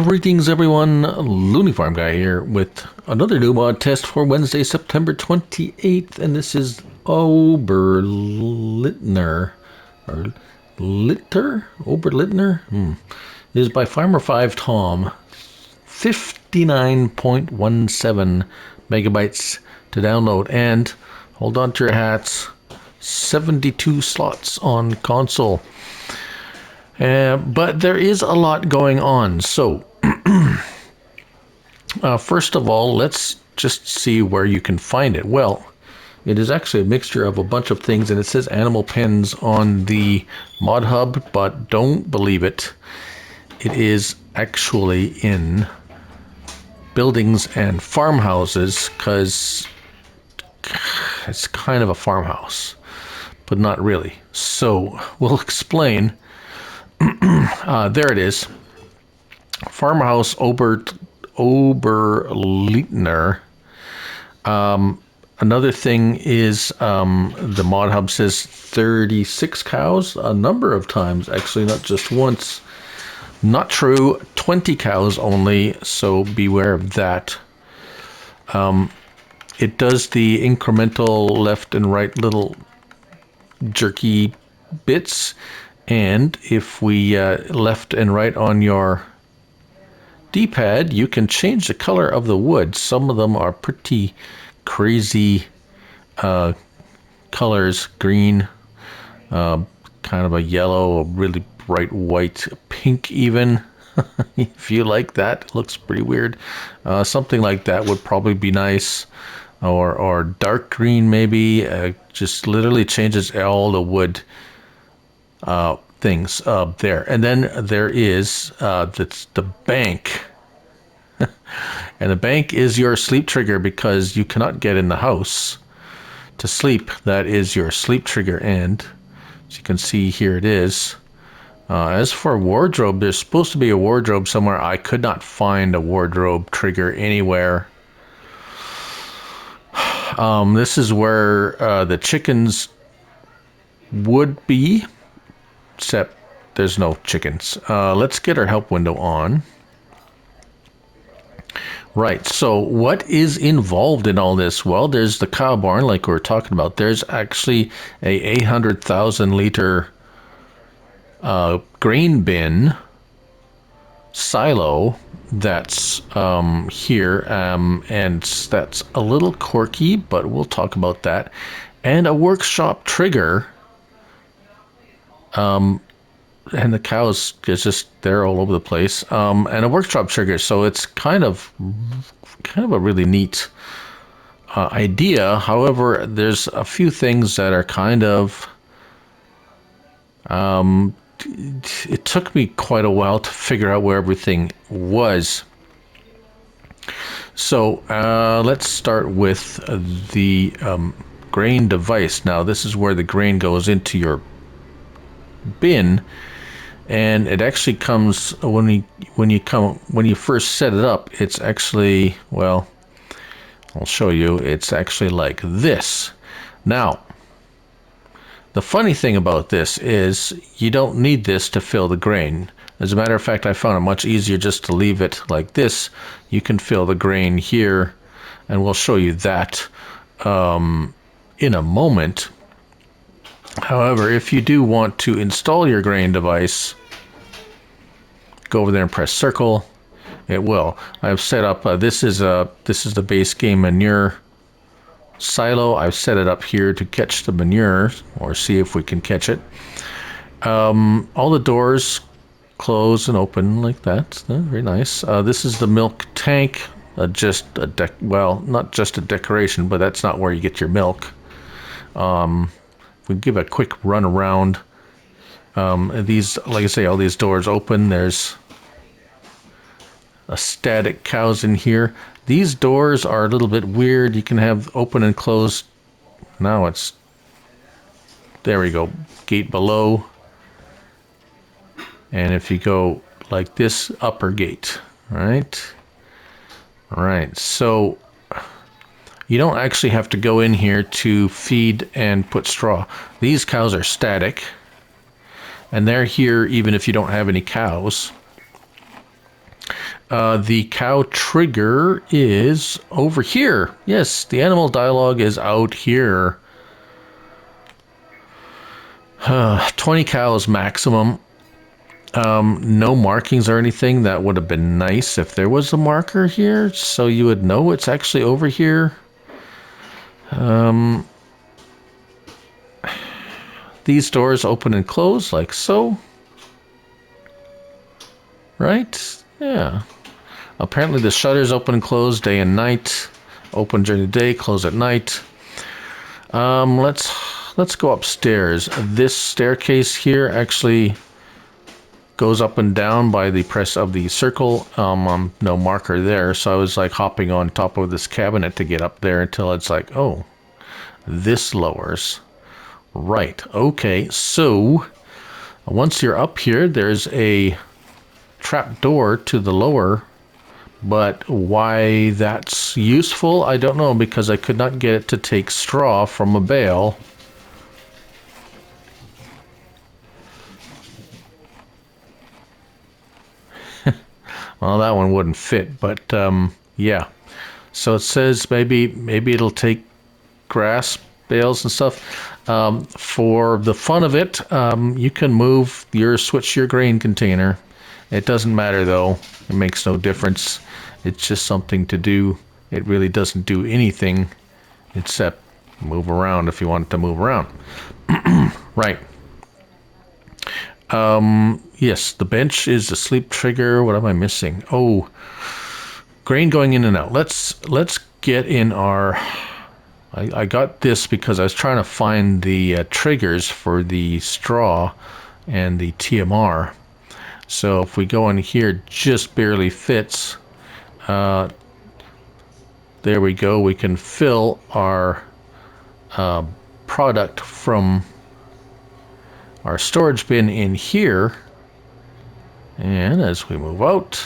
Greetings everyone, Looney Farm Guy here with another new mod test for Wednesday, September 28th, and this is Oberleitner, or Oberleitner? It is by Farmerfivetom, 59.17 megabytes to download, and hold on to your hats, 72 slots on console. But there is a lot going on. So, first of all, let's just see where you can find it. Well, it is actually a mixture of a bunch of things, and it says Animal Pens on the mod hub, but don't believe it. It is actually in buildings and farmhouses, because it's kind of a farmhouse, but not really. So, we'll explain. There it is. Farmhouse Oberleitner. Another thing is the mod hub says 36 cows, a number of times, actually, not just once. Not true, 20 cows only, so beware of that. It does the incremental left and right little jerky bits. And if we left and right on your D-pad, you can change the color of the wood. Some of them are pretty crazy colors, green, kind of a yellow, a really bright white, pink even. If you like that, it looks pretty weird. Something like that would probably be nice. Or dark green maybe. Just literally changes all the wood things there. And then there is that's the bank. And the bank is your sleep trigger, because you cannot get in the house to sleep. That is your sleep trigger. And as you can see here, it is. As for wardrobe, there's supposed to be a wardrobe somewhere. I could not find a wardrobe trigger anywhere. This is where the chickens would be, except there's no chickens. Let's get our help window on. Right, so what is involved in all this? Well, there's the cow barn, like we were talking about. There's actually a 800,000 liter grain bin silo that's here, and that's a little quirky, but we'll talk about that. And a workshop trigger. And the cows is just they're all over the place. And a workshop trigger, so it's kind of a really neat idea. However, there's a few things that are kind of it took me quite a while to figure out where everything was. So let's start with the grain device. Now this is where the grain goes into your bin, and it actually comes when you first set it up. It's actually, well, I'll show you. It's actually like this. Now, the funny thing about this is you don't need this to fill the grain. As a matter of fact, I found it much easier just to leave it like this. You can fill the grain here, and we'll show you that in a moment. However, if you do want to install your grain device, go over there and press circle. It will. I've set up. This is the base game manure silo. I've set it up here to catch the manure, or see if we can catch it. All the doors close and open like that. Very nice. This is the milk tank. Well, not just a decoration, but that's not where you get your milk. We give a quick run around. These, like I say, all these doors open. There's a static cows in here. These doors are a little bit weird. You can have open and close. Now it's, there we go, gate below. And if you go like this, upper gate, right? Right, so you don't actually have to go in here to feed and put straw. These cows are static, and they're here even if you don't have any cows. The cow trigger is over here. Yes, the animal dialogue is out here. 20 cows maximum. No markings or anything. That would have been nice if there was a marker here, so you would know it's actually over here. These doors open and close like so. Right? Yeah. Apparently the shutters open and close day and night. Open during the day, close at night. Let's go upstairs. This staircase here actually goes up and down by the press of the circle. No marker there, so I was like hopping on top of this cabinet to get up there until it's like, oh, this lowers. Right, okay, so once you're up here, there's a trap door to the lower, but why that's useful, I don't know, because I could not get it to take straw from a bale. Well, that one wouldn't fit, but yeah. So it says maybe it'll take grass bales and stuff. For the fun of it, you can switch your grain container. It doesn't matter though. It makes no difference. It's just something to do. It really doesn't do anything except move around if you want it to move around. Right. Yes, the bench is the sleep trigger. What am I missing? Oh, grain going in and out. Let's get in our... I got this because I was trying to find the triggers for the straw and the TMR. So if we go in here, just barely fits. There we go. We can fill our product from our storage bin in here. And as we move out,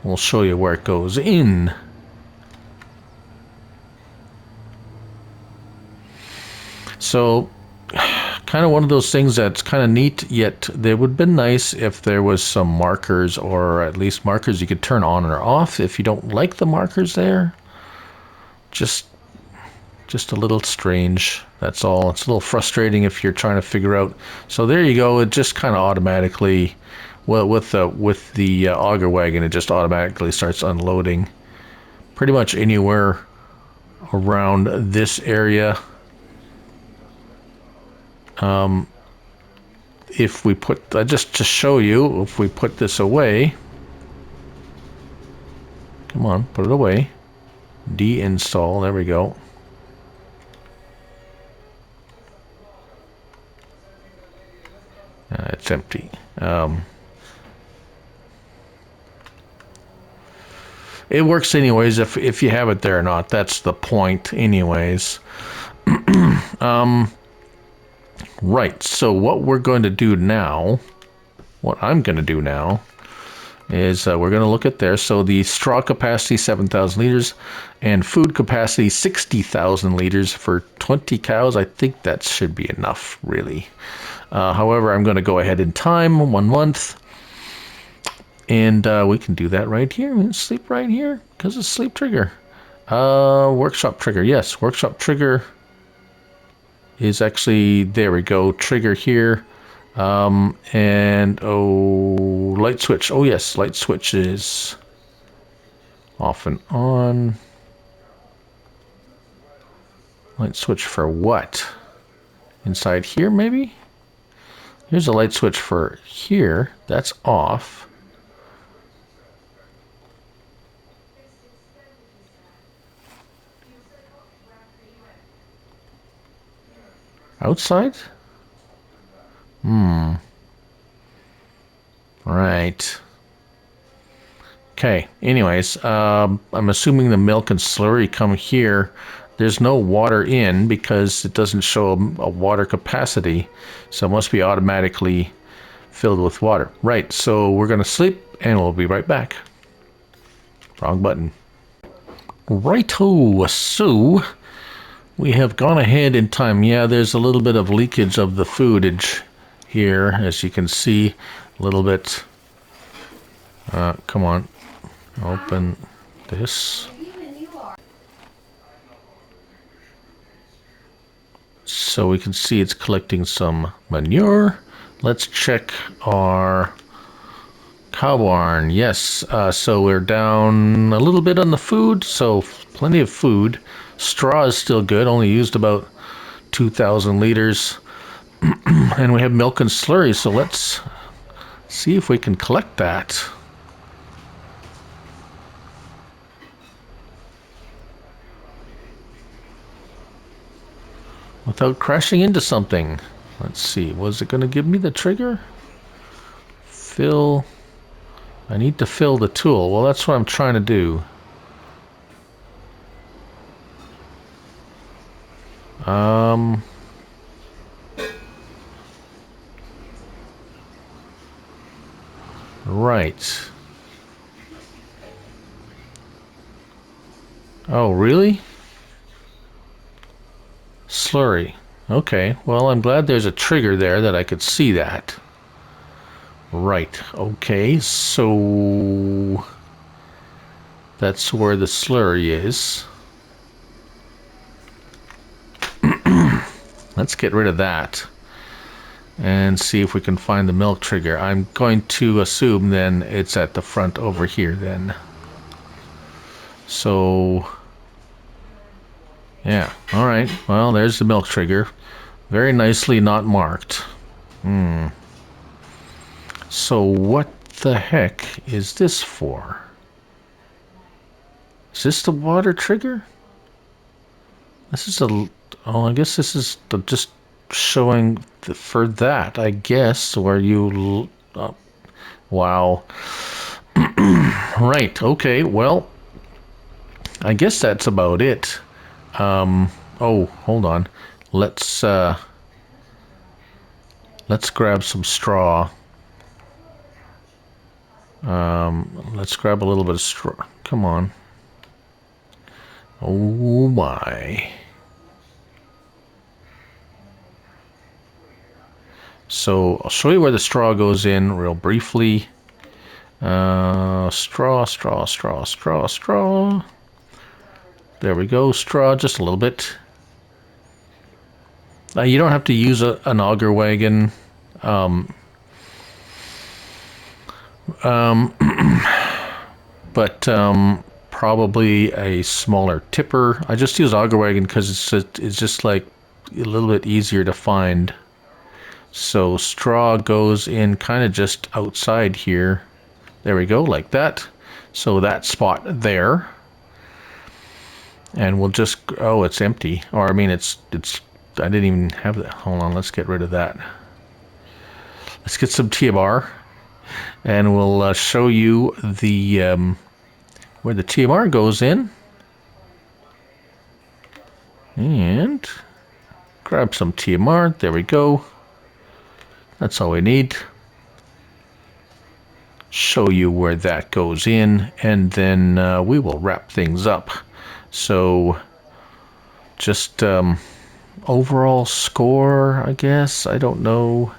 we'll show you where it goes in. So, kind of one of those things that's kind of neat, yet it would have been nice if there was some markers, or at least markers you could turn on or off if you don't like the markers there. Just a little strange, that's all. It's a little frustrating if you're trying to figure out. So there you go, it just kind of automatically, well, with the auger wagon, it just automatically starts unloading pretty much anywhere around this area. If we put, just to show you, if we put this away, come on, put it away, deinstall, there we go. It's empty. It works anyways if you have it there or not. That's the point anyways. Right, so what we're going to do now, what I'm going to do now, is we're going to look at there. So the straw capacity 7,000 liters and food capacity 60,000 liters for 20 cows. I think that should be enough, really. However, I'm going to go ahead in time, 1 month. And we can do that right here. We can sleep right here because it's sleep trigger. Workshop trigger, yes, workshop trigger is actually, there we go, trigger here. And oh, light switch. Oh yes, light switch is off and on. Light switch for what? Inside here maybe? Here's a light switch for here. That's off. Outside? Right. Okay, anyways, I'm assuming the milk and slurry come here. There's no water in because it doesn't show a water capacity, so it must be automatically filled with water. Right, so we're gonna sleep and we'll be right back. Wrong button. Righto, so we have gone ahead in time. Yeah, there's a little bit of leakage of the foodage here, as you can see, a little bit. Come on. Open this. So we can see it's collecting some manure. Let's check our cow barn. Yes, so we're down a little bit on the food, so plenty of food. Straw is still good, only used about 2,000 liters. And we have milk and slurry, so let's see if we can collect that. Without crashing into something. Let's see, was it going to give me the trigger? Fill. I need to fill the tool. Well, that's what I'm trying to do. Right. Oh, really? Slurry. Okay, well, I'm glad there's a trigger there that I could see that. Right, okay, so that's where the slurry is. Let's get rid of that and see if we can find the milk trigger. I'm going to assume then it's at the front over here then. So, yeah, all right, well, there's the milk trigger. Very nicely not marked. So what the heck is this for? Is this the water trigger? This is a... Oh, I guess this is just showing for that, I guess, where you... wow. Right, okay, well, I guess that's about it. Oh, hold on. Let's grab some straw. Let's grab a little bit of straw. Come on. Oh my. So I'll show you where the straw goes in real briefly. Straw. There we go, straw, just a little bit. You don't have to use an auger wagon. But probably a smaller tipper. I just use auger wagon because it's just like a little bit easier to find. So straw goes in kind of just outside here. There we go, like that. So that spot there. And we'll just, oh, it's empty. Or I mean, it's, I didn't even have that. Hold on, let's get rid of that. Let's get some TMR. And we'll show you the, where the TMR goes in. And grab some TMR, there we go. That's all we need. Show you where that goes in, and then we will wrap things up. So just overall score, I guess, I don't know.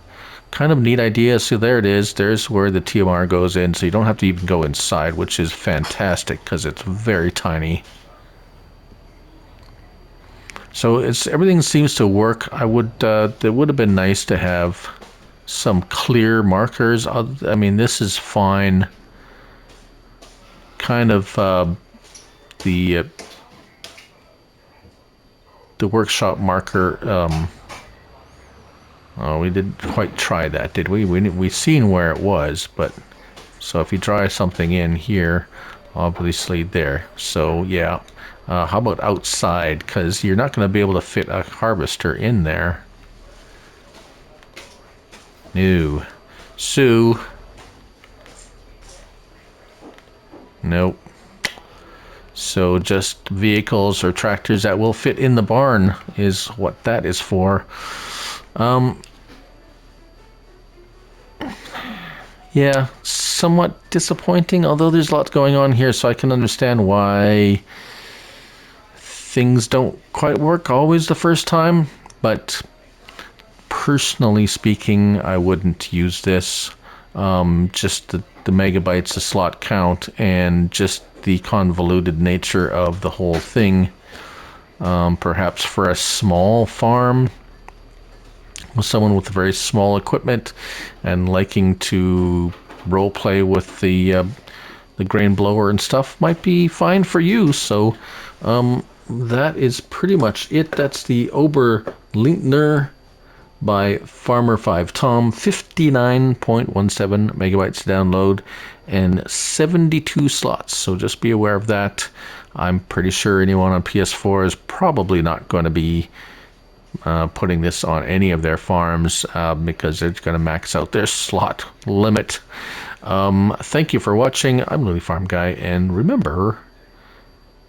Kind of neat idea. So there it is. There's where the TMR goes in, so you don't have to even go inside, which is fantastic because it's very tiny. So everything seems to work. I would it would have been nice to have some clear markers. I mean, this is fine. Kind of the workshop marker. Oh, we didn't quite try that, did we? We seen where it was, but so if you try something in here, obviously there. So yeah, how about outside? Because you're not going to be able to fit a harvester in there. No. Sue. Nope. So just vehicles or tractors that will fit in the barn is what that is for. Yeah, somewhat disappointing, although there's lots going on here, so I can understand why things don't quite work always the first time, but personally speaking, I wouldn't use this. just the megabytes, the slot count, and just the convoluted nature of the whole thing. Perhaps for a small farm, with someone with very small equipment and liking to role play with the grain blower and stuff, might be fine for you. So that is pretty much it. That's the Oberleitner by Farmerfivetom, 59.17 megabytes to download and 72 slots. So just be aware of that. I'm pretty sure anyone on PS4 is probably not going to be putting this on any of their farms because they're going to max out their slot limit. Thank you for watching. I'm Lily Farm Guy, and remember,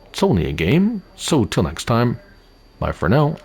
it's only a game. So till next time, bye for now.